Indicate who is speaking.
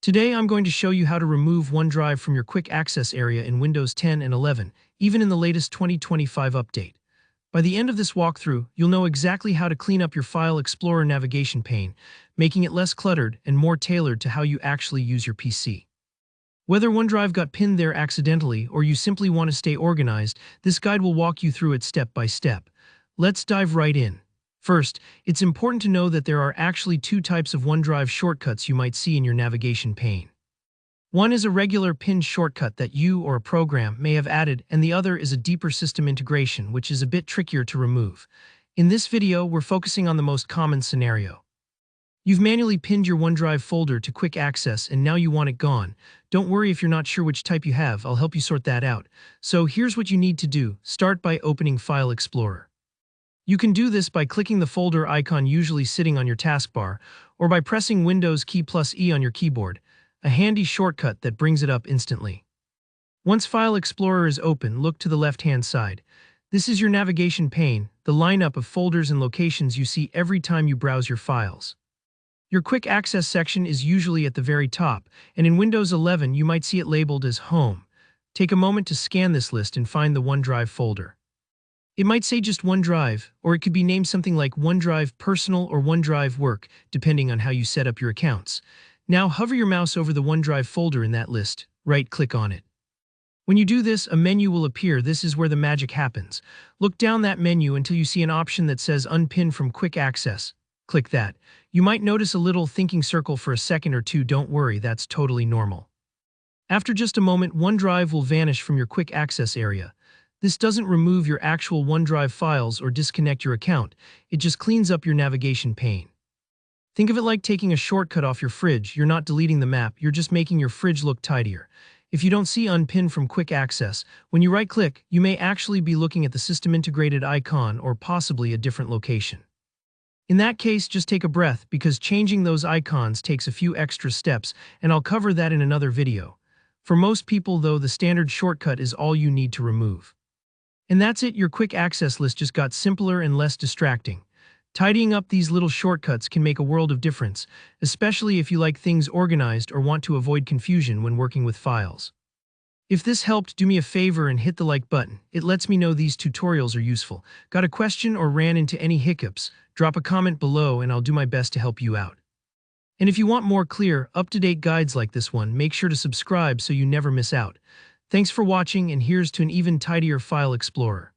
Speaker 1: Today I'm going to show you how to remove OneDrive from your quick access area in Windows 10 and 11, even in the latest 2025 update. By the end of this walkthrough, you'll know exactly how to clean up your File Explorer navigation pane, making it less cluttered and more tailored to how you actually use your PC. Whether OneDrive got pinned there accidentally or you simply want to stay organized, this guide will walk you through it step by step. Let's dive right in. First, it's important to know that there are actually two types of OneDrive shortcuts you might see in your navigation pane. One is a regular pinned shortcut that you or a program may have added, and the other is a deeper system integration, which is a bit trickier to remove. In this video, we're focusing on the most common scenario. You've manually pinned your OneDrive folder to quick access and now you want it gone. Don't worry if you're not sure which type you have, I'll help you sort that out. So here's what you need to do. Start by opening File Explorer. You can do this by clicking the folder icon usually sitting on your taskbar, or by pressing Windows key plus E on your keyboard, a handy shortcut that brings it up instantly. Once File Explorer is open, look to the left-hand side. This is your navigation pane, the lineup of folders and locations you see every time you browse your files. Your quick access section is usually at the very top, and in Windows 11 you might see it labeled as Home. Take a moment to scan this list and find the OneDrive folder. It might say just OneDrive, or it could be named something like OneDrive Personal or OneDrive Work, depending on how you set up your accounts. Now hover your mouse over the OneDrive folder in that list, right-click on it. When you do this, a menu will appear. This is where the magic happens. Look down that menu until you see an option that says Unpin from Quick Access. Click that. You might notice a little thinking circle for a second or two. Don't worry, that's totally normal. After just a moment, OneDrive will vanish from your quick access area. This doesn't remove your actual OneDrive files or disconnect your account, it just cleans up your navigation pane. Think of it like taking a shortcut off your fridge. You're not deleting the map, you're just making your fridge look tidier. If you don't see Unpin from Quick Access, when you right-click, you may actually be looking at the system-integrated icon or possibly a different location. In that case, just take a breath, because changing those icons takes a few extra steps, and I'll cover that in another video. For most people, though, the standard shortcut is all you need to remove. And that's it, your quick access list just got simpler and less distracting. Tidying up these little shortcuts can make a world of difference, especially if you like things organized or want to avoid confusion when working with files. If this helped, do me a favor and hit the like button. It lets me know these tutorials are useful. Got a question or ran into any hiccups? Drop a comment below and I'll do my best to help you out. And if you want more clear, up-to-date guides like this one, make sure to subscribe so you never miss out. Thanks for watching, and here's to an even tidier File Explorer.